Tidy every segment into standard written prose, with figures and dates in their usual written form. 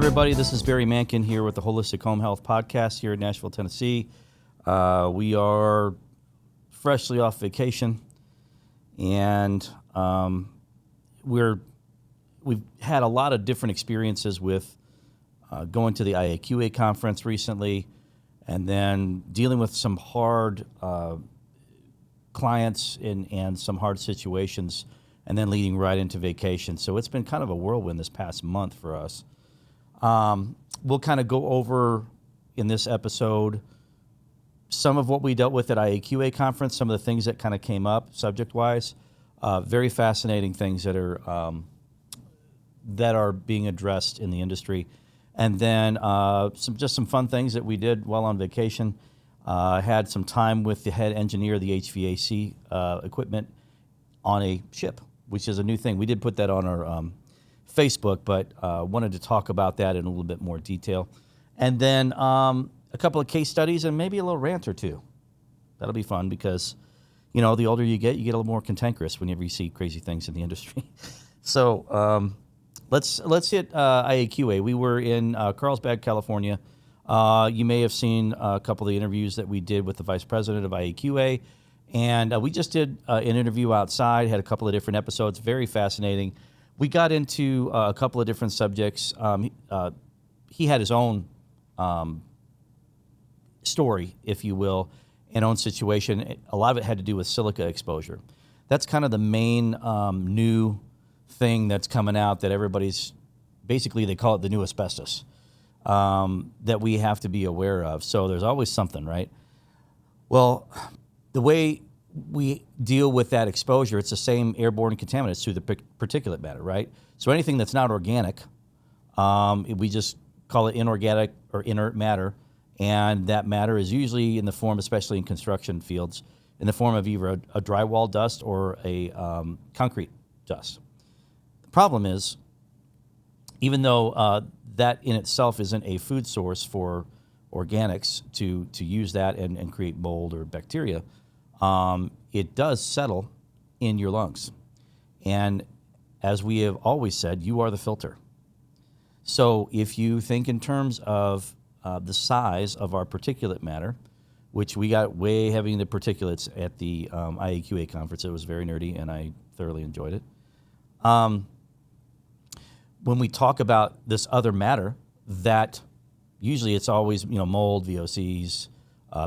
everybody, this is Barry Mankin here with the Holistic Home Health Podcast here in Nashville, Tennessee. We are freshly off vacation, and we've had a lot of different experiences with going to the IAQA Conference recently, and then dealing with some hard clients and some hard situations, and then leading right into vacation. So it's been kind of a whirlwind this past month for us. We'll kind of go over in this episode some of what we dealt with at IAQA Conference, some of the things that kind of came up subject-wise. Very fascinating things that are being addressed in the industry. And then some fun things that we did while on vacation. Had some time with the head engineer of the HVAC equipment on a ship, which is a new thing. We did put that on our Facebook, but wanted to talk about that in a little bit more detail. And then a couple of case studies and maybe a little rant or two. That'll be fun because, you know, the older you get a little more cantankerous whenever you see crazy things in the industry. So let's hit IAQA. We were in Carlsbad, California. You may have seen a couple of the interviews that we did with the vice president of IAQA. And we just did an interview outside, had a couple of different episodes, very fascinating. We got into a couple of different subjects. He had his own story, if you will, and own situation. A lot of it had to do with silica exposure. That's kind of the main new thing that's coming out that everybody's, basically they call it the new asbestos, that we have to be aware of. So there's always something, right? Well, the way we deal with that exposure, it's the same airborne contaminants through the particulate matter, right? So anything that's not organic, we just call it inorganic or inert matter, and that matter is usually in the form, especially in construction fields, in the form of either a drywall dust or a concrete dust. The problem is, even though that in itself isn't a food source for organics to use that and create mold or bacteria, it does settle in your lungs. And as we have always said, you are the filter. So if you think in terms of the size of our particulate matter, which we got way heavy into particulates at the IAQA conference, it was very nerdy and I thoroughly enjoyed it. When we talk about this other matter, that usually it's always, mold, VOCs,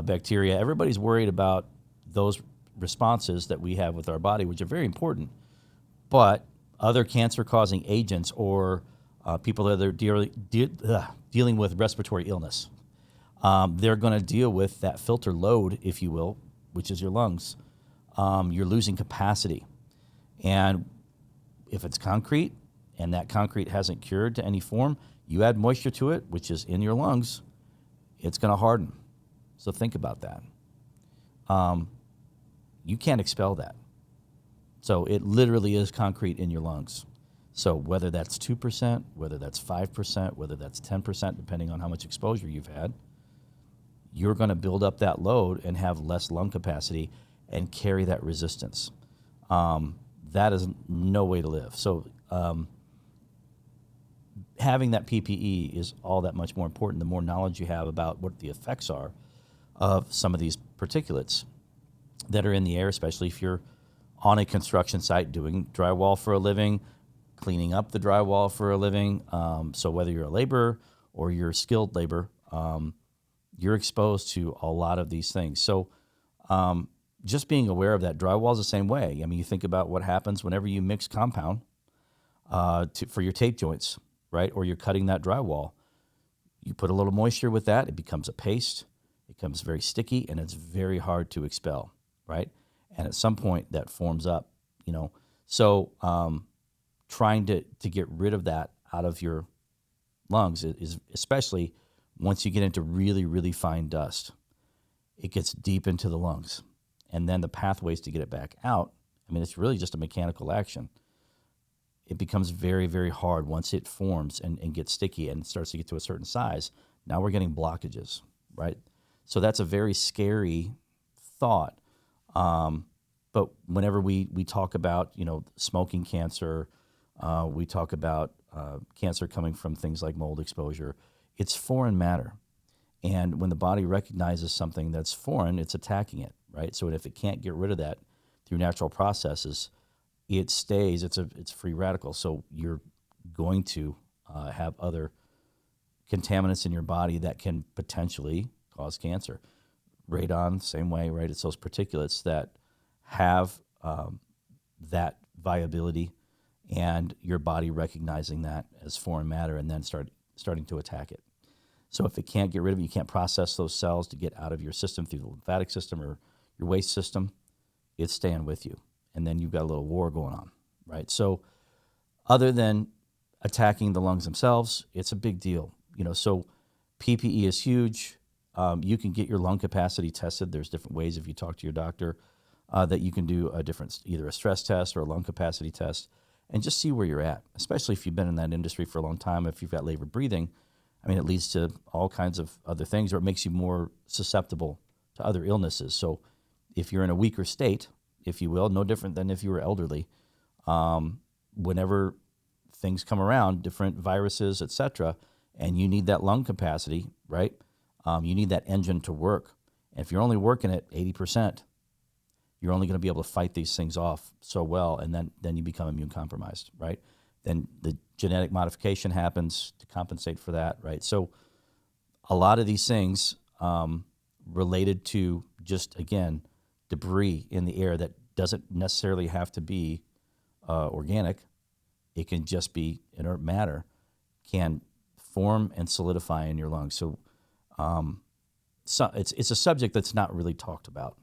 bacteria. Everybody's worried about those responses that we have with our body, which are very important. But other cancer-causing agents or people that are dealing with respiratory illness, they're going to deal with that filter load, if you will, which is your lungs. You're losing capacity. And if it's concrete and that concrete hasn't cured to any form, you add moisture to it, which is in your lungs, it's going to harden. So think about that. You can't expel that. So it literally is concrete in your lungs. So whether that's 2%, whether that's 5%, whether that's 10%, depending on how much exposure you've had, you're going to build up that load and have less lung capacity and carry that resistance. That is no way to live. So having that PPE is all that much more important. The more knowledge you have about what the effects are of some of these particulates that are in the air, especially if you're on a construction site doing drywall for a living, cleaning up the drywall for a living. So whether you're a laborer or you're skilled labor, you're exposed to a lot of these things. So just being aware of that. Drywall is the same way. I mean, you think about what happens whenever you mix compound for your tape joints, right? Or you're cutting that drywall. You put a little moisture with that, it becomes a paste, it becomes very sticky, and it's very hard to expel, right? And at some point that forms up, So trying to get rid of that out of your lungs is especially once you get into really, really fine dust. It gets deep into the lungs. And then the pathways to get it back out, it's really just a mechanical action. It becomes very, very hard once it forms and gets sticky and starts to get to a certain size. Now we're getting blockages, right? So that's a very scary thought. But whenever we talk about, smoking cancer, We talk about cancer coming from things like mold exposure. It's foreign matter. And when the body recognizes something that's foreign, it's attacking it, right? So if it can't get rid of that through natural processes, it stays. It's free radical. So you're going to have other contaminants in your body that can potentially cause cancer. Radon, same way, right? It's those particulates that have that viability, and your body recognizing that as foreign matter and then starting to attack it. So if it can't get rid of it, you can't process those cells to get out of your system through the lymphatic system or your waste system, it's staying with you. And then you've got a little war going on, right? So other than attacking the lungs themselves, it's a big deal. So PPE is huge. You can get your lung capacity tested. There's different ways if you talk to your doctor that you can do either a stress test or a lung capacity test and just see where you're at, especially if you've been in that industry for a long time. If you've got labored breathing, it leads to all kinds of other things, or it makes you more susceptible to other illnesses. So if you're in a weaker state, if you will, no different than if you were elderly, whenever things come around, different viruses, et cetera, and you need that lung capacity, right? You need that engine to work. And if you're only working at 80%, you're only going to be able to fight these things off so well, and then you become immune compromised, right? Then the genetic modification happens to compensate for that, right? So a lot of these things related to just, again, debris in the air that doesn't necessarily have to be organic. It can just be inert matter, can form and solidify in your lungs. So it's a subject that's not really talked about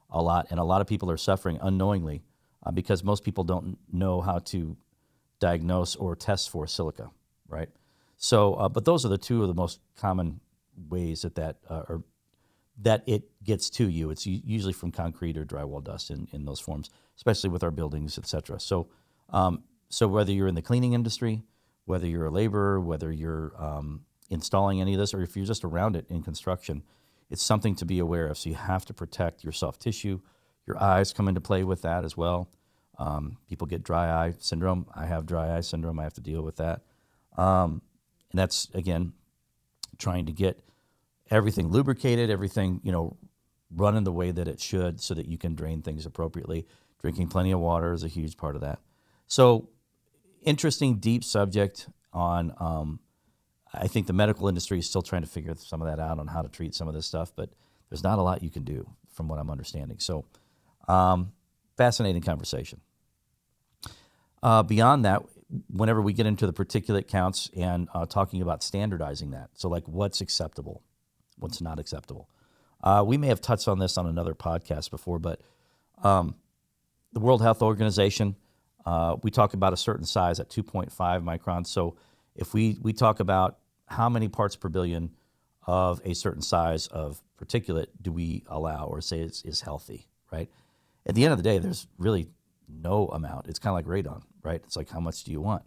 a lot, and a lot of people are suffering unknowingly because most people don't know how to diagnose or test for silica, right? So, but those are the two of the most common ways that it gets to you. It's usually from concrete or drywall dust in those forms, especially with our buildings, et cetera. So, so whether you're in the cleaning industry, whether you're a laborer, whether you're installing any of this, or if you're just around it in construction, it's something to be aware of. So you have to protect your soft tissue. Your eyes come into play with that as well. People get dry eye syndrome. I have dry eye syndrome. I have to deal with that. And that's, again, trying to get everything lubricated, everything, running the way that it should so that you can drain things appropriately. Drinking plenty of water is a huge part of that. So interesting, deep subject on, I think the medical industry is still trying to figure some of that out on how to treat some of this stuff, but there's not a lot you can do from what I'm understanding. So fascinating conversation. Beyond that, whenever we get into the particulate counts and talking about standardizing that, so like what's acceptable, what's not acceptable. We may have touched on this on another podcast before, but the World Health Organization, we talk about a certain size at 2.5 microns. So if we talk about how many parts per billion of a certain size of particulate do we allow or say is healthy, right? At the end of the day, there's really no amount. It's kind of like radon, right? It's like, how much do you want?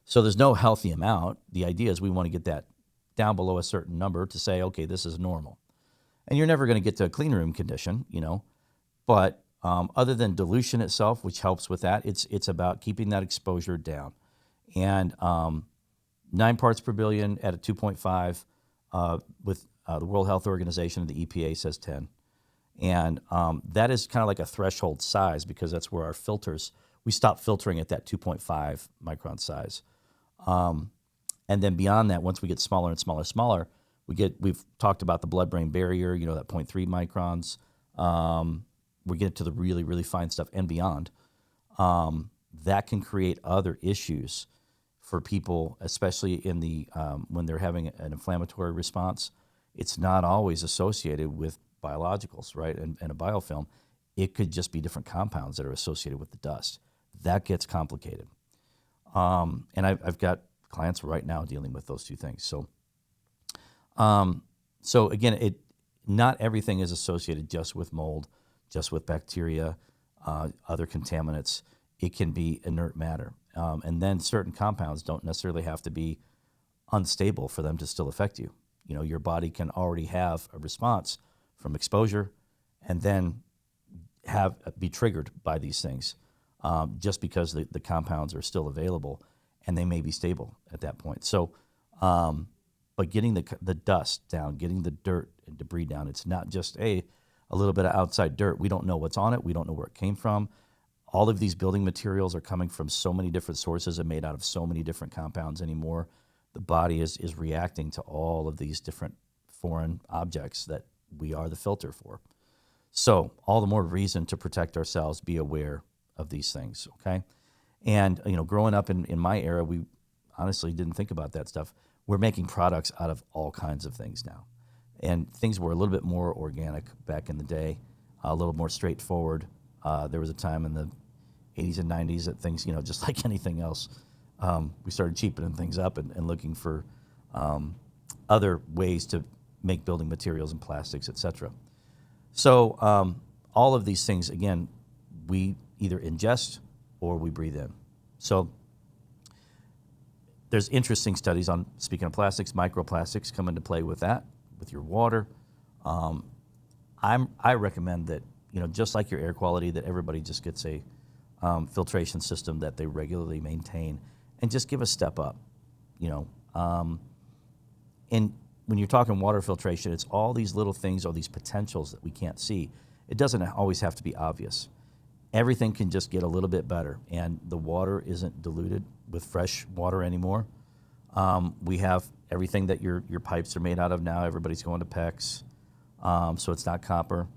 So there's no healthy amount. The idea is we want to get that down below a certain number to say, okay, this is normal. And you're never going to get to a clean room condition, but other than dilution itself, which helps with that, it's about keeping that exposure down. And 9 parts per billion at a 2.5 with the World Health Organization and the EPA says 10. And that is kind of like a threshold size because that's where our filters, we stop filtering at that 2.5 micron size. And then beyond that, once we get smaller and smaller, we've talked about the blood-brain barrier, that 0.3 microns. We get to the really, really fine stuff and beyond. That can create other issues for people, especially in the when they're having an inflammatory response. It's not always associated with biologicals, right, and a biofilm. It could just be different compounds that are associated with the dust. That gets complicated. And I've got clients right now dealing with those two things. So again, not everything is associated just with mold, just with bacteria, other contaminants. It can be inert matter. And then certain compounds don't necessarily have to be unstable for them to still affect you. Your body can already have a response from exposure and then be triggered by these things. just because the compounds are still available and they may be stable at that point. So, but getting the dust down, getting the dirt and debris down, it's not just a little bit of outside dirt. We don't know what's on it. We don't know where it came from. All of these building materials are coming from so many different sources and made out of so many different compounds anymore. The body is reacting to all of these different foreign objects that we are the filter for. So all the more reason to protect ourselves, be aware of these things, okay? And, growing up in my era, we honestly didn't think about that stuff. We're making products out of all kinds of things now. And things were a little bit more organic back in the day, a little more straightforward. There was a time in the 80s and 90s that things, just like anything else, we started cheapening things up and looking for other ways to make building materials and plastics, et cetera. So all of these things, again, we either ingest or we breathe in. So there's interesting studies on, speaking of plastics, microplastics come into play with that, with your water. I recommend that, just like your air quality, that everybody just gets a filtration system that they regularly maintain and just give a step up, And when you're talking water filtration, it's all these little things or these potentials that we can't see. It doesn't always have to be obvious. Everything can just get a little bit better, and the water isn't diluted with fresh water anymore. We have everything that your pipes are made out of now. Everybody's going to PEX, so it's not copper.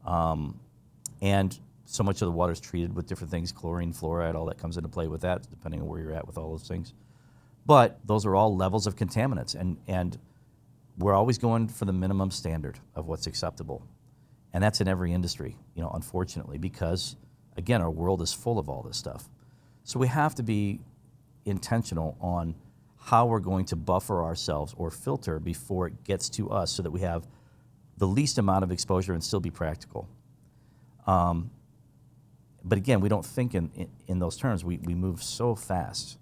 And so much of the water is treated with different things, chlorine, fluoride, all that comes into play with that, depending on where you're at with all those things. But those are all levels of contaminants, and we're always going for the minimum standard of what's acceptable. And that's in every industry, unfortunately, because, again, our world is full of all this stuff. So we have to be intentional on how we're going to buffer ourselves or filter before it gets to us so that we have the least amount of exposure and still be practical. But again, we don't think in those terms. We move so fast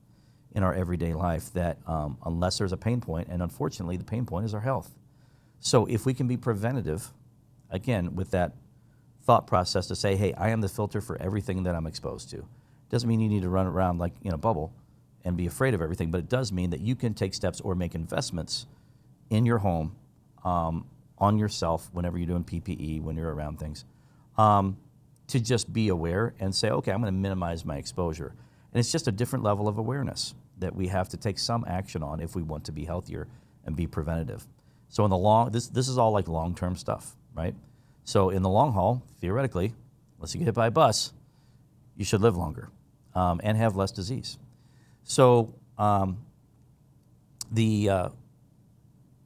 in our everyday life that unless there's a pain point, and unfortunately the pain point is our health. So if we can be preventative, again, with that thought process to say, hey, I am the filter for everything that I'm exposed to. Doesn't mean you need to run around like in a bubble and be afraid of everything, but it does mean that you can take steps or make investments in your home, on yourself whenever you're doing PPE, when you're around things, to just be aware and say, okay, I'm going to minimize my exposure. And it's just a different level of awareness that we have to take some action on if we want to be healthier and be preventative. So in the this is all like long-term stuff, right? So in the long haul, theoretically, unless you get hit by a bus, you should live longer and have less disease. So the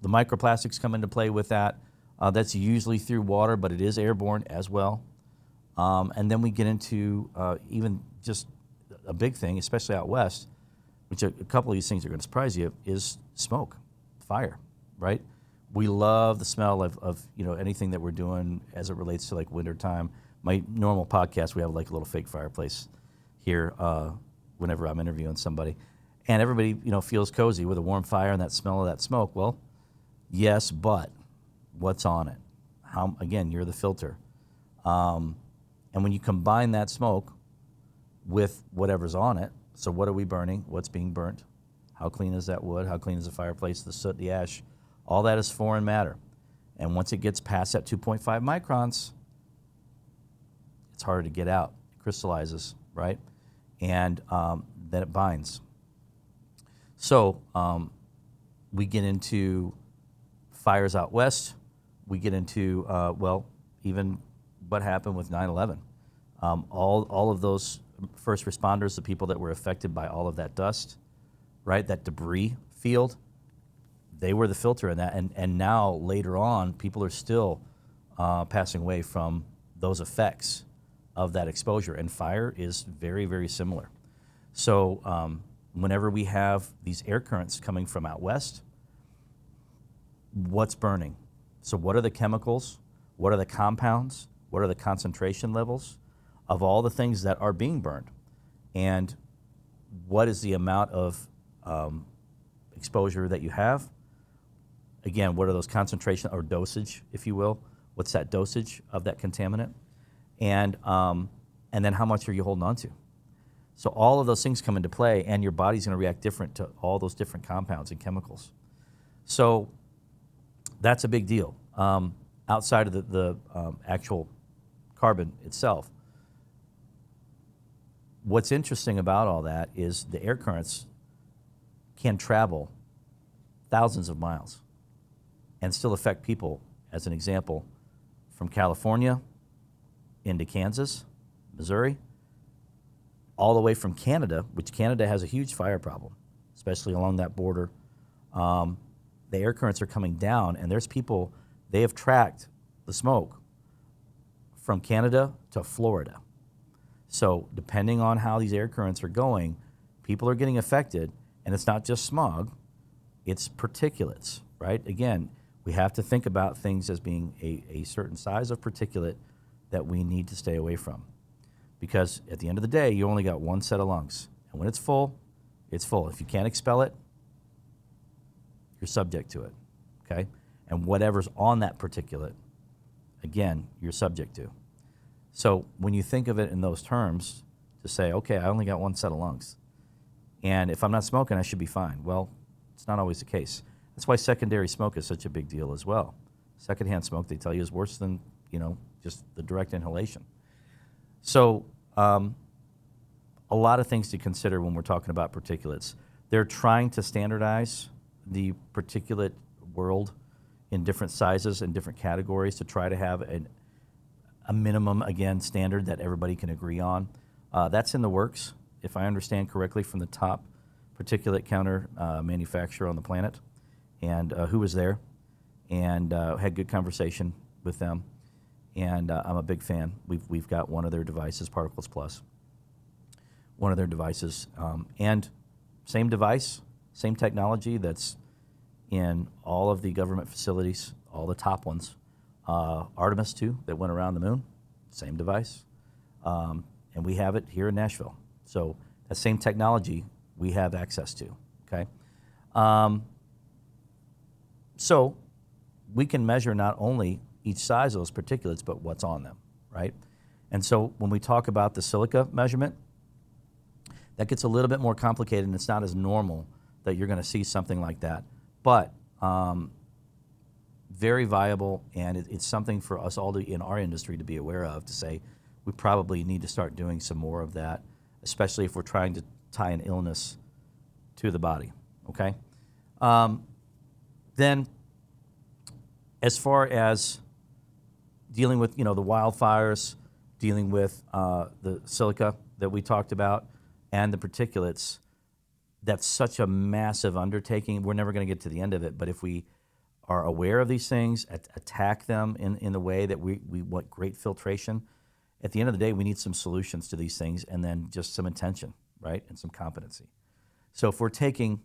microplastics come into play with that. That's usually through water, but it is airborne as well. And then we get into even just a big thing, especially out west, which a couple of these things are going to surprise you, is smoke, fire, right? We love the smell of anything that we're doing as it relates to like wintertime. My normal podcast, we have like a little fake fireplace here whenever I'm interviewing somebody. And everybody, feels cozy with a warm fire and that smell of that smoke. Well, yes, but what's on it? Again, you're the filter. And when you combine that smoke with whatever's on it, so what are we burning? What's being burnt? How clean is that wood? How clean is the fireplace, the soot, the ash? All that is foreign matter. And once it gets past that 2.5 microns, it's harder to get out. It crystallizes, right? And then it binds. So we get into fires out west. We get into, even what happened with 9/11. All of those first responders, the people that were affected by all of that dust, right, that debris field, they were the filter in that. And now, later on, people are still passing away from those effects of that exposure. And fire is very, very similar. So whenever we have these air currents coming from out west, what's burning? So what are the chemicals? What are the compounds? What are the concentration levels of all the things that are being burned? And what is the amount of exposure that you have? Again, what are those concentration or dosage, if you will? What's that dosage of that contaminant? And then how much are you holding on to? So all of those things come into play, and your body's going to react different to all those different compounds and chemicals. So that's a big deal. Outside of the actual carbon itself, what's interesting about all that is the air currents can travel thousands of miles and still affect people. As an example, from California into Kansas, Missouri, all the way from Canada, which Canada has a huge fire problem, especially along that border. The air currents are coming down, and there's people, they have tracked the smoke from Canada to Florida. So depending on how these air currents are going, people are getting affected, and it's not just smog, it's particulates, right? Again, we have to think about things as being a certain size of particulate that we need to stay away from. Because at the end of the day, you only got one set of lungs. And when it's full, it's full. If you can't expel it, you're subject to it, okay? And whatever's on that particulate, again, you're subject to. So when you think of it in those terms, to say, okay, I only got one set of lungs, and if I'm not smoking, I should be fine. Well, it's not always the case. That's why secondary smoke is such a big deal as well. Secondhand smoke, they tell you, is worse than, just the direct inhalation. So a lot of things to consider when we're talking about particulates. They're trying to standardize the particulate world in different sizes and different categories to try to have a minimum, again, standard that everybody can agree on. That's in the works, if I understand correctly, from the top particulate counter manufacturer on the planet, and who was there, and had good conversation with them. And I'm a big fan. We've got one of their devices, Particles Plus, one of their devices, and same device, same technology that's in all of the government facilities, all the top ones. Artemis 2 that went around the moon, same device, and we have it here in Nashville. So that same technology we have access to. Okay, so we can measure not only each size of those particulates, but what's on them, right? And so when we talk about the silica measurement, that gets a little bit more complicated, and it's not as normal that you're going to see something like that. But very viable, and it's something for us all in our industry to be aware of, to say we probably need to start doing some more of that, especially if we're trying to tie an illness to the body, okay? Then as far as dealing with, the wildfires, dealing with the silica that we talked about, and the particulates, that's such a massive undertaking. We're never going to get to the end of it, but if we are aware of these things, attack them in the way that we want great filtration, at the end of the day, we need some solutions to these things, and then just some attention, right, and some competency. So if we're taking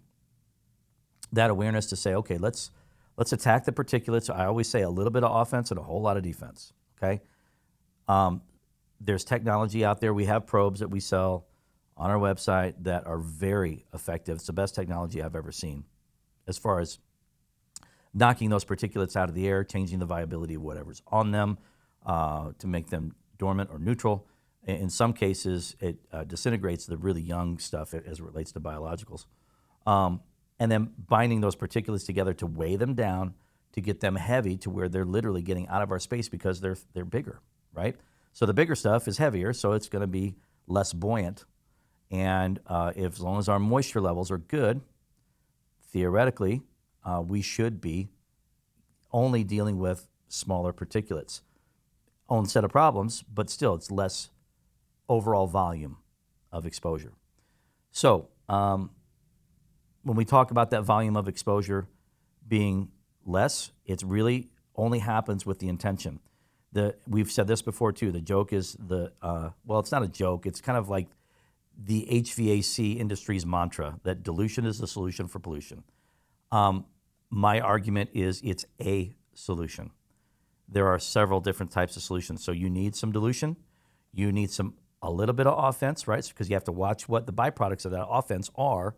that awareness to say, okay, let's attack the particulates. I always say a little bit of offense and a whole lot of defense, okay? There's technology out there. We have probes that we sell on our website that are very effective. It's the best technology I've ever seen as far as knocking those particulates out of the air, changing the viability of whatever's on them to make them dormant or neutral. In some cases, it disintegrates the really young stuff as it relates to biologicals. And then binding those particulates together to weigh them down, to get them heavy to where they're literally getting out of our space because they're bigger, right? So the bigger stuff is heavier, so it's going to be less buoyant. And as long as our moisture levels are good, theoretically, we should be only dealing with smaller particulates. Own set of problems, but still it's less overall volume of exposure. So when we talk about that volume of exposure being less, it really only happens with the intention. We've said this before too, the joke is it's not a joke, it's kind of like the HVAC industry's mantra that dilution is the solution for pollution. My argument is it's a solution. There are several different types of solutions. So you need some dilution, you need a little bit of offense, right? Because you have to watch what the byproducts of that offense are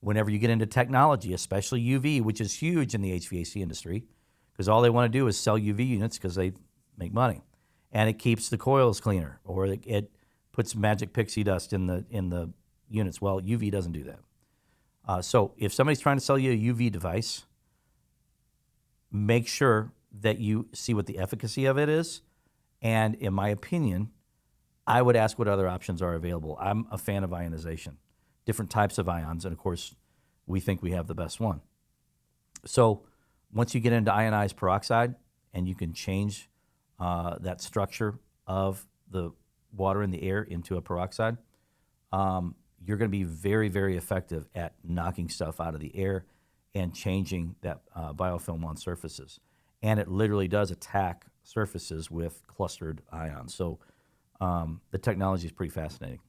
whenever you get into technology, especially UV, which is huge in the HVAC industry, because all they want to do is sell UV units because they make money. And it keeps the coils cleaner, or it puts magic pixie dust in the units. Well, UV doesn't do that. So if somebody's trying to sell you a UV device, make sure that you see what the efficacy of it is. And in my opinion, I would ask what other options are available. I'm a fan of ionization, different types of ions, and of course, we think we have the best one. So once you get into ionized peroxide and you can change that structure of the water in the air into a peroxide, you're going to be very, very effective at knocking stuff out of the air and changing that biofilm on surfaces. And it literally does attack surfaces with clustered ions. So the technology is pretty fascinating.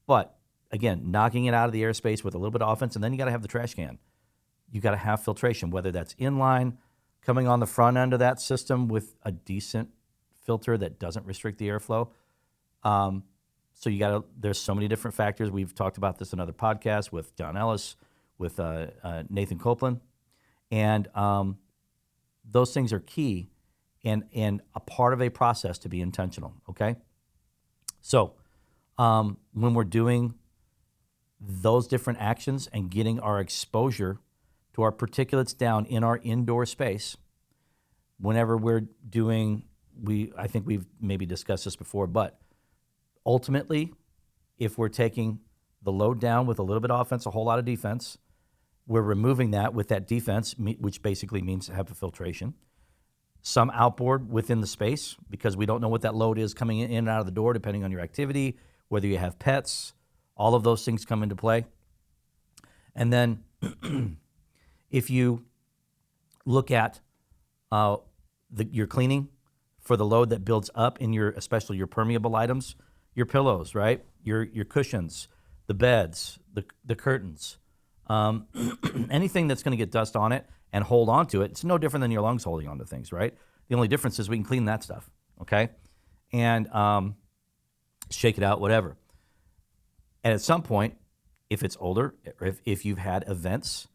But again, knocking it out of the airspace with a little bit of offense, and then you got to have the trash can. You got to have filtration, whether that's inline, coming on the front end of that system with a decent filter that doesn't restrict the airflow. So you got to. There's so many different factors. We've talked about this in other podcasts with John Ellis, with Nathan Copeland, and those things are key and a part of a process to be intentional. Okay. So when we're doing those different actions and getting our exposure to our particulates down in our indoor space, whenever we're doing, I think we've maybe discussed this before, but ultimately, if we're taking the load down with a little bit of offense, a whole lot of defense, we're removing that with that defense, which basically means HEPA filtration. Some outboard within the space, because we don't know what that load is coming in and out of the door, depending on your activity, whether you have pets, all of those things come into play. And then if you look at your cleaning for the load that builds up in your, especially your permeable items, your pillows, right? Your cushions, the beds, the curtains, anything that's going to get dust on it and hold on to it, it's no different than your lungs holding on to things, right? The only difference is we can clean that stuff, okay? And shake it out, whatever. And at some point, if it's older, or if you've had events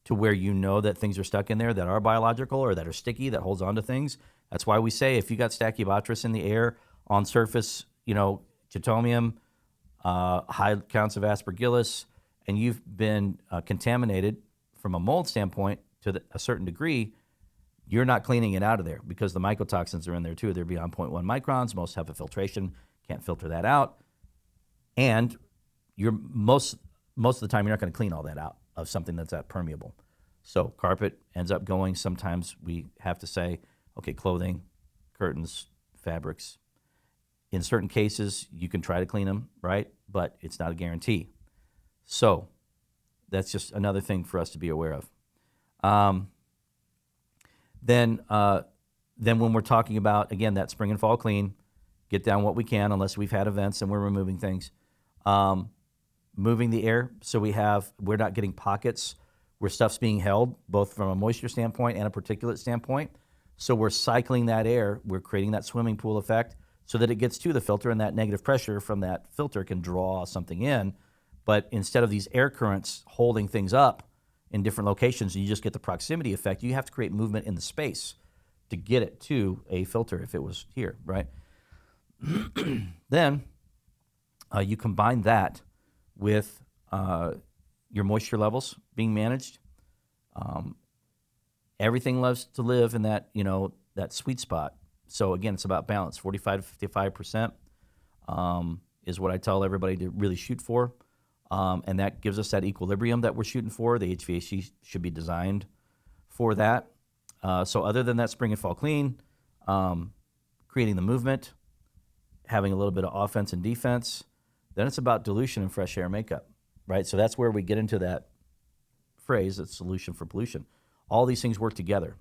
to where you know that things are stuck in there that are biological or that are sticky, that holds on to things, that's why we say if you got Stachybotrys in the air, on surface, Chaetomium, high counts of Aspergillus, and you've been contaminated from a mold standpoint to a certain degree, you're not cleaning it out of there because the mycotoxins are in there too. They're beyond 0.1 microns. Most HEPA filtration can't filter that out. And you're most of the time, you're not going to clean all that out of something that's that permeable. So carpet ends up going. Sometimes we have to say, okay, clothing, curtains, fabrics. In certain cases, you can try to clean them, right? But it's not a guarantee. So that's just another thing for us to be aware of. Then when we're talking about, again, that spring and fall clean, get down what we can, unless we've had events and we're removing things. Moving the air so we're not getting pockets where stuff's being held, both from a moisture standpoint and a particulate standpoint. So we're cycling that air, we're creating that swimming pool effect so that it gets to the filter and that negative pressure from that filter can draw something in. But instead of these air currents holding things up in different locations, you just get the proximity effect. You have to create movement in the space to get it to a filter if it was here, right? Then you combine that with your moisture levels being managed. Everything loves to live in that, that sweet spot. So again, it's about balance. 45 to 55% is what I tell everybody to really shoot for. And that gives us that equilibrium that we're shooting for. The HVAC should be designed for that. So other than that spring and fall clean, creating the movement, having a little bit of offense and defense, then it's about dilution and fresh air makeup, right? So that's where we get into that phrase, it's solution for pollution. All these things work together.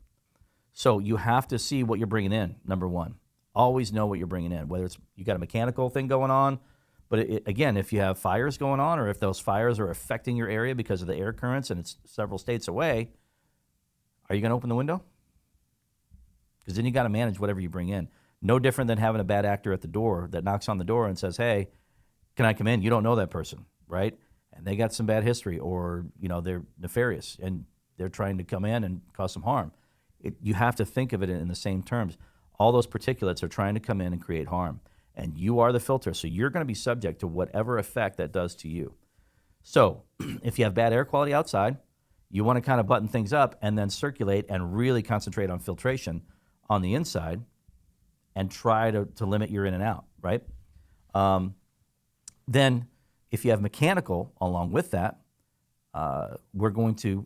So you have to see what you're bringing in, number one. Always know what you're bringing in, whether it's you got a mechanical thing going on, but again, if you have fires going on or if those fires are affecting your area because of the air currents and it's several states away, are you going to open the window? Because then you got to manage whatever you bring in. No different than having a bad actor at the door that knocks on the door and says, hey, can I come in? You don't know that person, right? And they got some bad history or, they're nefarious and they're trying to come in and cause some harm. You have to think of it in the same terms. All those particulates are trying to come in and create harm. and you are the filter. So you're going to be subject to whatever effect that does to you. So if you have bad air quality outside, you want to kind of button things up and then circulate and really concentrate on filtration on the inside and try to limit your in and out, right? Then if you have mechanical along with that, we're going to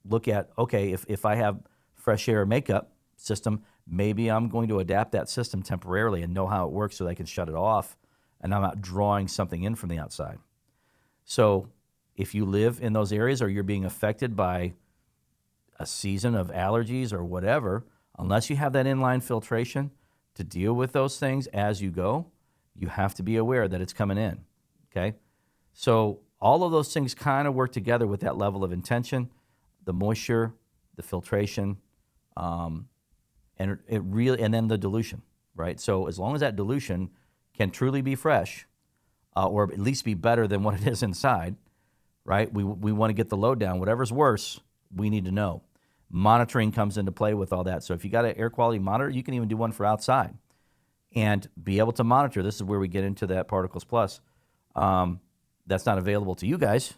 look at, okay, if I have fresh air makeup system, maybe I'm going to adapt that system temporarily and know how it works so that I can shut it off and I'm not drawing something in from the outside. So if you live in those areas or you're being affected by a season of allergies or whatever, unless you have that inline filtration to deal with those things as you go, you have to be aware that it's coming in, okay? So all of those things kind of work together with that level of intention, the moisture, the filtration, and then the dilution, right? So as long as that dilution can truly be fresh, or at least be better than what it is inside, right? We want to get the load down. Whatever's worse, we need to know. Monitoring comes into play with all that. So if you got an air quality monitor, you can even do one for outside and be able to monitor. This is where we get into that Particles Plus. That's not available to you guys,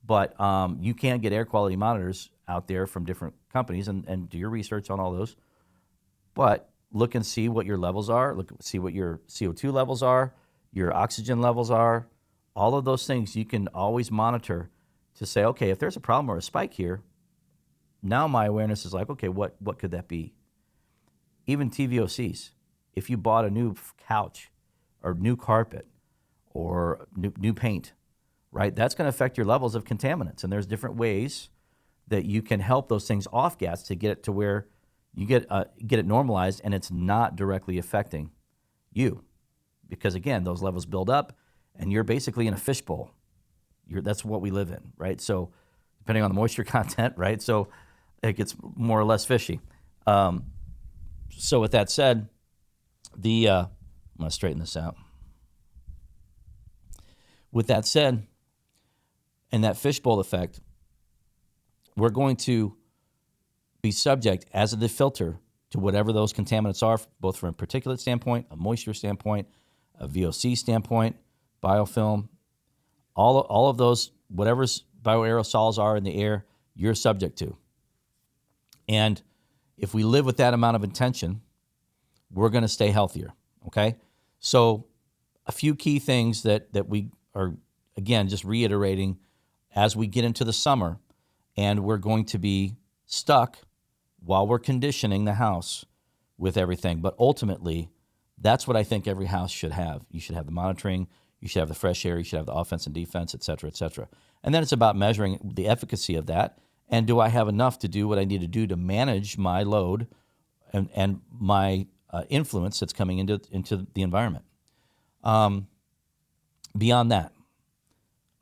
but you can get air quality monitors out there from different companies and do your research on all those. But look and see what your levels are. See what your CO2 levels are, your oxygen levels are. All of those things you can always monitor to say, okay, if there's a problem or a spike here, now my awareness is like, okay, what could that be? Even TVOCs. If you bought a new couch or new carpet or new paint, right, that's going to affect your levels of contaminants. And there's different ways that you can help those things off gas to get it to where you get it normalized and it's not directly affecting you. Because, again, those levels build up and you're basically in a fishbowl. That's what we live in, right? So depending on the moisture content, right? So it gets more or less fishy. So with that said, I'm going to straighten this out. With that said, and that fishbowl effect, we're going to be subject as the filter to whatever those contaminants are, both from a particulate standpoint, a moisture standpoint, a VOC standpoint, biofilm, all of those, whatever's bioaerosols are in the air, you're subject to. And if we live with that amount of intention, we're going to stay healthier, okay? So a few key things that we are, again, just reiterating as we get into the summer, and we're going to be stuck while we're conditioning the house with everything. But ultimately, that's what I think every house should have. You should have the monitoring, you should have the fresh air, you should have the offense and defense, et cetera, et cetera. And then it's about measuring the efficacy of that. And do I have enough to do what I need to do to manage my load and my influence that's coming into the environment? Beyond that,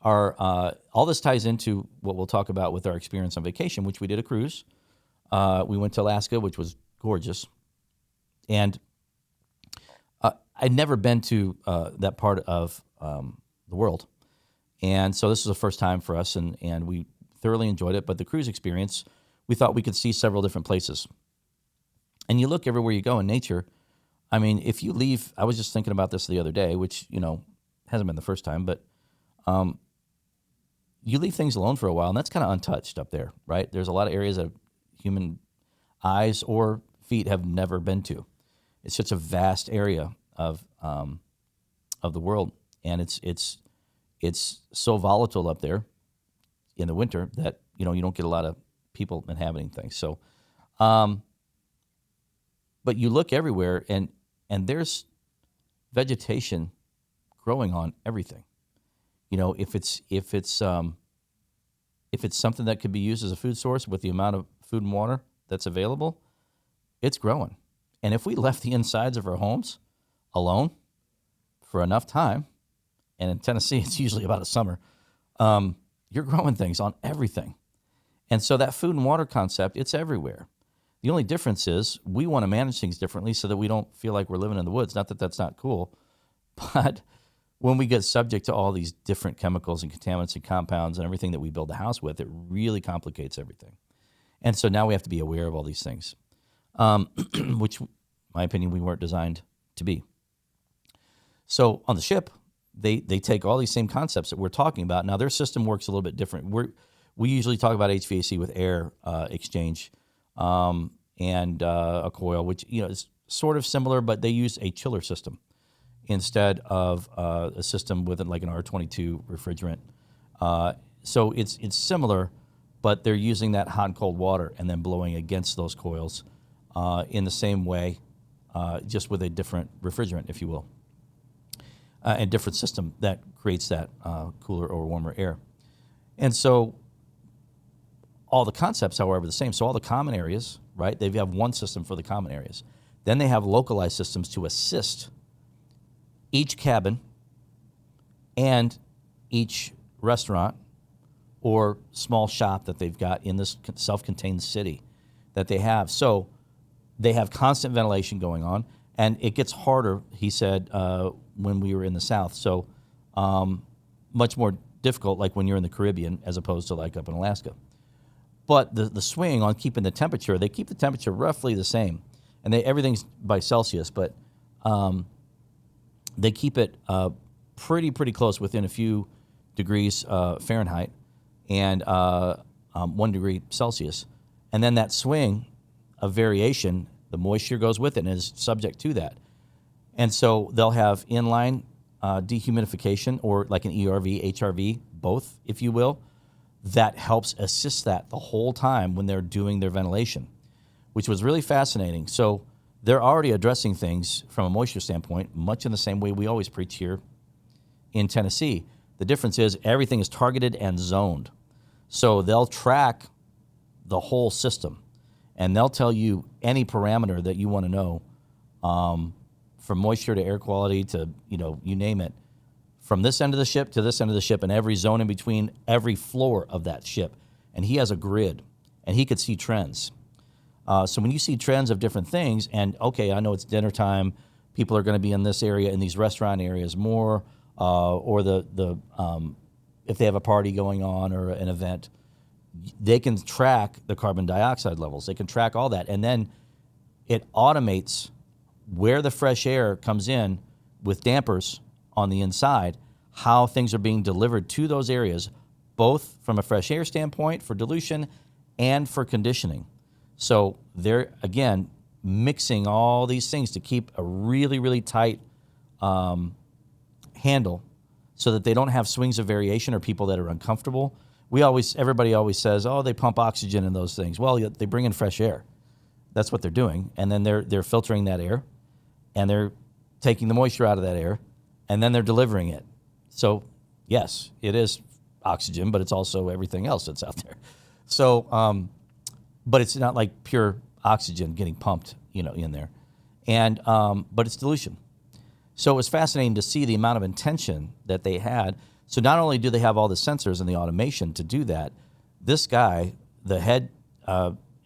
all this ties into what we'll talk about with our experience on vacation, which we did a cruise. We went to Alaska, which was gorgeous. And I'd never been to that part of the world. And so this was the first time for us, and we thoroughly enjoyed it. But the cruise experience, we thought we could see several different places. And you look everywhere you go in nature. I mean, if you leave, I was just thinking about this the other day, which, hasn't been the first time, but you leave things alone for a while, and that's kind of untouched up there, right? There's a lot of areas that human eyes or feet have never been to. It's such a vast area of the world, and it's so volatile up there in the winter that you don't get a lot of people inhabiting things. So, but you look everywhere, and there's vegetation growing on everything. If it's something that could be used as a food source with the amount of food and water that's available, it's growing. And if we left the insides of our homes alone for enough time, and in Tennessee it's usually about a summer, you're growing things on everything. And so that food and water concept, it's everywhere. The only difference is we want to manage things differently so that we don't feel like we're living in the woods. Not that that's not cool, but when we get subject to all these different chemicals and contaminants and compounds and everything that we build the house with, it really complicates everything. And so now we have to be aware of all these things, which, in my opinion, we weren't designed to be. So on the ship, they take all these same concepts that we're talking about. Now their system works a little bit different. We usually talk about HVAC with air exchange and a coil, which is sort of similar, but they use a chiller system instead of a system with like an R22 refrigerant. So it's similar, but they're using that hot and cold water and then blowing against those coils in the same way, just with a different refrigerant, if you will, and different system that creates that cooler or warmer air. And so all the concepts, however, are the same. So all the common areas, right, they have one system for the common areas. Then they have localized systems to assist each cabin and each restaurant or small shop that they've got in this self-contained city that they have. So they have constant ventilation going on, and it gets harder, he said, when we were in the South. So much more difficult, like when you're in the Caribbean, as opposed to like up in Alaska. But the swing on keeping the temperature, they keep the temperature roughly the same. And everything's by Celsius, but they keep it pretty close, within a few degrees Fahrenheit and 1 degree Celsius. And then that swing of variation, the moisture goes with it and is subject to that. And so they'll have inline dehumidification, or like an ERV, HRV, both, if you will, that helps assist that the whole time when they're doing their ventilation, which was really fascinating. So they're already addressing things from a moisture standpoint, much in the same way we always preach here in Tennessee. The difference is everything is targeted and zoned. So they'll track the whole system, and they'll tell you any parameter that you want to know, from moisture to air quality to, you name it, from this end of the ship to this end of the ship, and every zone in between, every floor of that ship. And he has a grid, and he could see trends. So when you see trends of different things, and okay, I know it's dinner time, people are going to be in this area, in these restaurant areas more, or if they have a party going on or an event, they can track the carbon dioxide levels. They can track all that, and then it automates where the fresh air comes in with dampers on the inside, how things are being delivered to those areas, both from a fresh air standpoint for dilution and for conditioning. So they're, again, mixing all these things to keep a really tight handle so that they don't have swings of variation or people that are uncomfortable. Everybody always says, oh, they pump oxygen in those things. Well, they bring in fresh air. That's what they're doing. And then they're filtering that air, and they're taking the moisture out of that air, and then they're delivering it. So, yes, it is oxygen, but it's also everything else that's out there. So, but it's not like pure oxygen getting pumped, in there. And but it's dilution. So it was fascinating to see the amount of intention that they had. So not only do they have all the sensors and the automation to do that, this guy, the head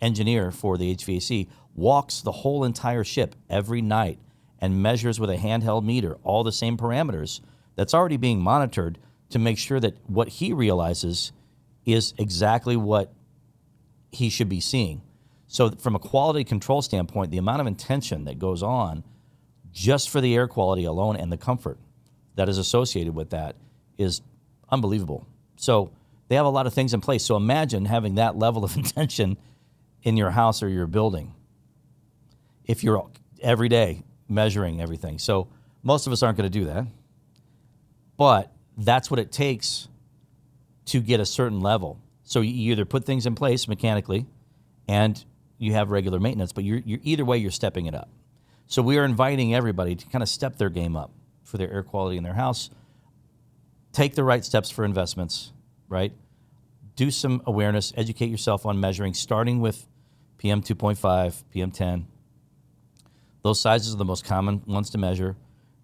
engineer for the HVAC, walks the whole entire ship every night and measures with a handheld meter all the same parameters that's already being monitored to make sure that what he realizes is exactly what he should be seeing. So from a quality control standpoint, the amount of intention that goes on just for the air quality alone and the comfort that is associated with that is unbelievable. So they have a lot of things in place. So imagine having that level of intention in your house or your building if you're every day measuring everything. So most of us aren't going to do that, but that's what it takes to get a certain level. So you either put things in place mechanically and you have regular maintenance, but you're either way, you're stepping it up. So we are inviting everybody to kind of step their game up for their air quality in their house. Take the right steps for investments, right? Do some awareness, educate yourself on measuring, starting with PM 2.5, PM 10. Those sizes are the most common ones to measure.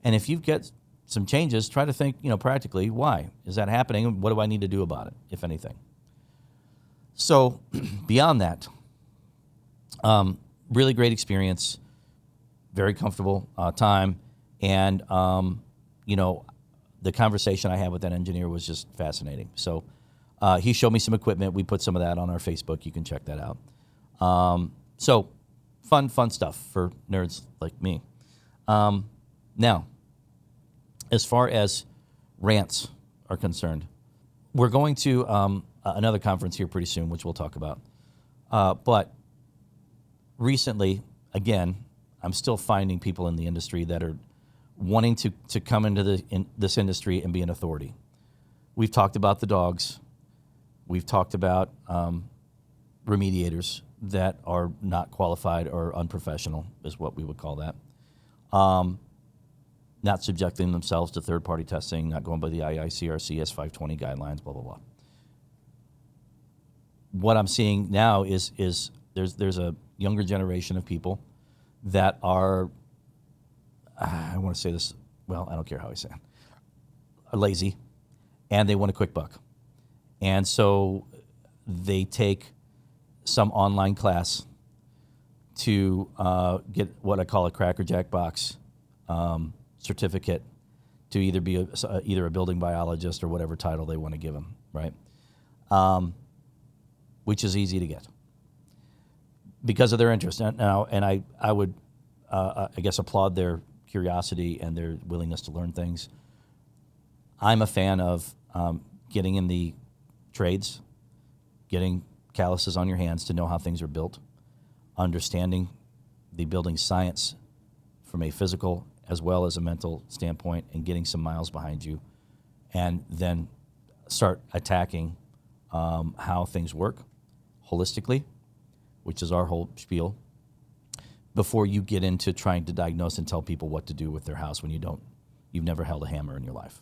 And if you get some changes, try to think, practically, why is that happening? What do I need to do about it, if anything? So beyond that, really great experience, very comfortable time. And, the conversation I had with that engineer was just fascinating. So he showed me some equipment. We put some of that on our Facebook. You can check that out. So fun stuff for nerds like me. Now, As far as rants are concerned, we're going to another conference here pretty soon, which we'll talk about. But recently, again, I'm still finding people in the industry that are wanting to come into this industry and be an authority. We've talked about the dogs. We've talked about remediators that are not qualified or unprofessional, is what we would call that. Not subjecting themselves to third-party testing, not going by the IAQA S520 guidelines, blah, blah, blah. What I'm seeing now is there's a younger generation of people that are, I want to say this, well, I don't care how I say it, are lazy, and they want a quick buck. And so they take some online class to get what I call a Cracker Jack box certificate to either be either a building biologist or whatever title they want to give them, right? Which is easy to get because of their interest. Now, and I would, I guess, applaud their curiosity and their willingness to learn things. I'm a fan of getting in the trades, getting calluses on your hands to know how things are built, understanding the building science from a physical as well as a mental standpoint, and getting some miles behind you, and then start attacking how things work holistically, which is our whole spiel, before you get into trying to diagnose and tell people what to do with their house when you've never held a hammer in your life.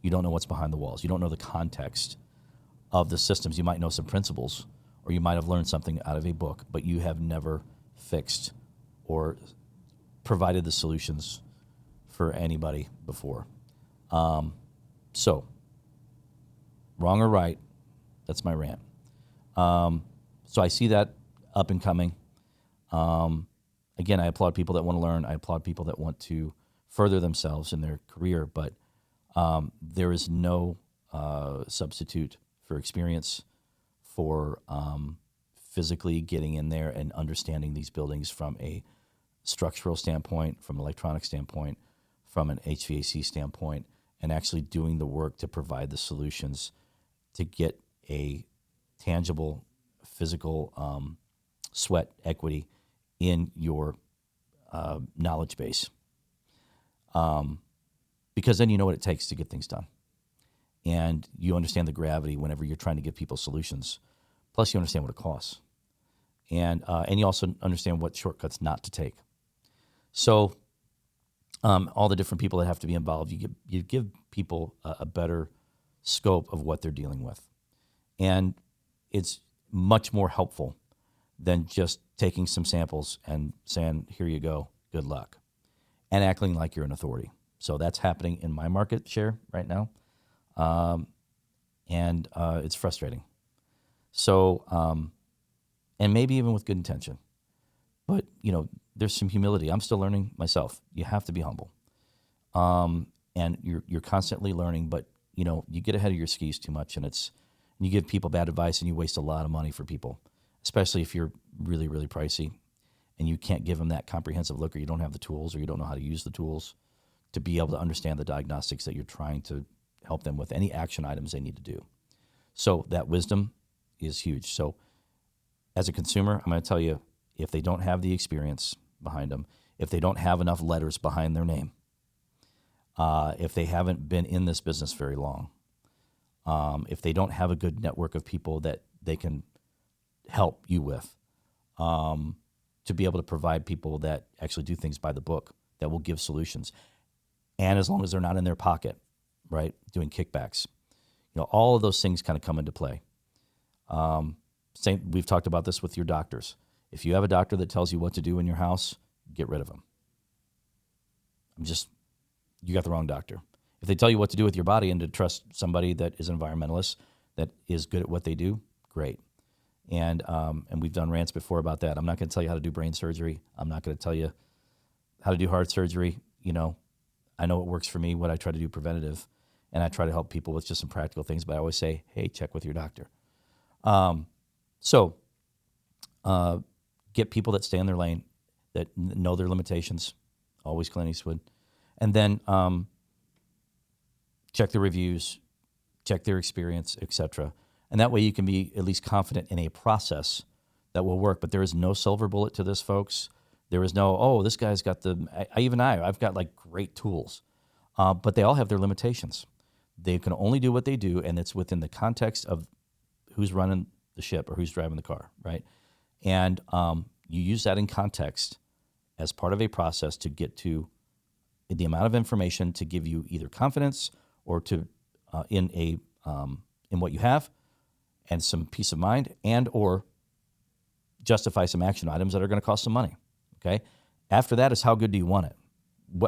You don't know what's behind the walls. You don't know the context of the systems. You might know some principles, or you might have learned something out of a book, but you have never fixed or provided the solutions for anybody before. So, wrong or right, that's my rant. So I see that up and coming. Again, I applaud people that want to learn. I applaud people that want to further themselves in their career, but there is no substitute for experience, for physically getting in there and understanding these buildings from a structural standpoint, from an electronic standpoint, from an HVAC standpoint, and actually doing the work to provide the solutions to get a tangible physical sweat equity in your knowledge base. Because then you know what it takes to get things done. And you understand the gravity whenever you're trying to give people solutions. Plus, you understand what it costs. And you also understand what shortcuts not to take. So all the different people that have to be involved, you give people a better scope of what they're dealing with. And it's much more helpful than just taking some samples and saying, here you go, good luck, and acting like you're an authority. So that's happening in my market share right now. And it's frustrating. So, and maybe even with good intention, but there's some humility. I'm still learning myself. You have to be humble. And you're constantly learning, but you get ahead of your skis too much, and you give people bad advice, and you waste a lot of money for people, especially if you're really, really pricey and you can't give them that comprehensive look, or you don't have the tools, or you don't know how to use the tools to be able to understand the diagnostics that you're trying to help them with, any action items they need to do. So that wisdom is huge. So as a consumer, I'm going to tell you, if they don't have the experience behind them, if they don't have enough letters behind their name, if they haven't been in this business very long, if they don't have a good network of people that they can help you with, to be able to provide people that actually do things by the book, that will give solutions. And as long as they're not in their pocket, right, doing kickbacks, all of those things kind of come into play. We've talked about this with your doctors. If you have a doctor that tells you what to do in your house, get rid of them. You got the wrong doctor. If they tell you what to do with your body and to trust somebody that is an environmentalist, that is good at what they do, great. And we've done rants before about that. I'm not going to tell you how to do brain surgery. I'm not going to tell you how to do heart surgery. I know what works for me, what I try to do preventative, and I try to help people with just some practical things, but I always say, hey, check with your doctor. So get people that stay in their lane, that know their limitations, always Clint Eastwood. And then check the reviews, check their experience, etc. And that way you can be at least confident in a process that will work. But there is no silver bullet to this, folks. There is no, oh, this guy's got I've got like great tools. But they all have their limitations. They can only do what they do, and it's within the context of who's running the ship or who's driving the car, right? And you use that in context as part of a process to get to the amount of information to give you either confidence or to in what you have and some peace of mind, and or justify some action items that are going to cost some money. Okay. After that is how good do you want it?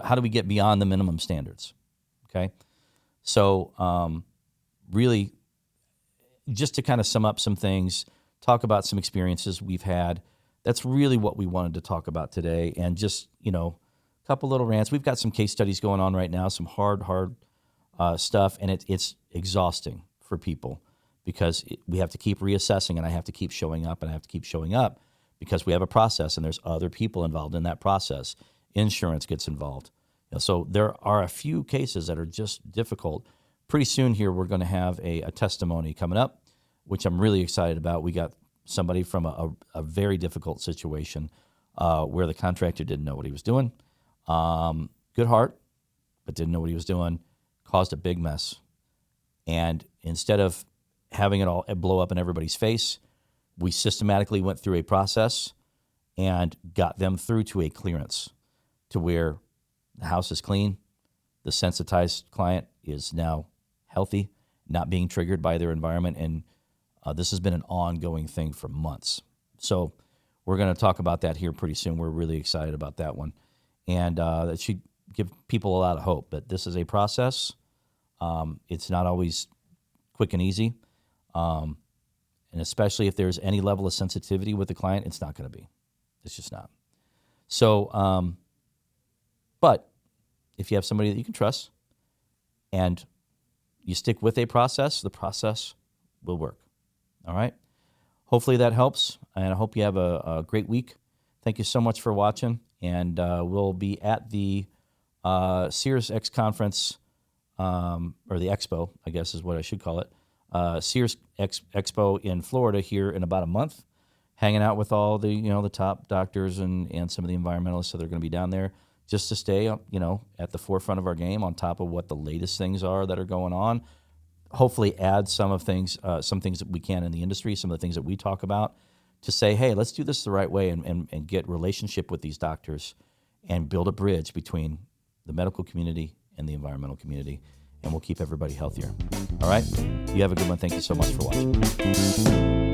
How do we get beyond the minimum standards? Okay. So really, just to kind of sum up some things, talk about some experiences we've had. That's really what we wanted to talk about today. And just, a couple little rants. We've got some case studies going on right now, some hard stuff, and it's exhausting for people because we have to keep reassessing, and I have to keep showing up, and I have to keep showing up because we have a process, and there's other people involved in that process. Insurance gets involved. So there are a few cases that are just difficult. Pretty soon here, we're going to have a testimony coming up, which I'm really excited about. We got somebody from a very difficult situation where the contractor didn't know what he was doing. Good heart, but didn't know what he was doing, caused a big mess. And instead of having it all blow up in everybody's face, we systematically went through a process and got them through to a clearance to where the house is clean, the sensitized client is now healthy, not being triggered by their environment, and this has been an ongoing thing for months. So we're going to talk about that here pretty soon. We're really excited about that one, and that should give people a lot of hope. But this is a process. It's not always quick and easy, and especially if there's any level of sensitivity with the client, it's not going to be. It's just not. So, but if you have somebody that you can trust and you stick with a process, the process will work. All right? Hopefully that helps, and I hope you have a great week. Thank you so much for watching, and we'll be at the Sears X Conference, or the Expo, I guess is what I should call it, Sears Expo in Florida here in about a month, hanging out with all the, the top doctors and some of the environmentalists. So they're going to be down there just to stay, at the forefront of our game, on top of what the latest things are that are going on. Hopefully add some things that we can in the industry, some of the things that we talk about, to say, hey, let's do this the right way and get relationship with these doctors and build a bridge between the medical community and the environmental community, and we'll keep everybody healthier. All right? You have a good one. Thank you so much for watching.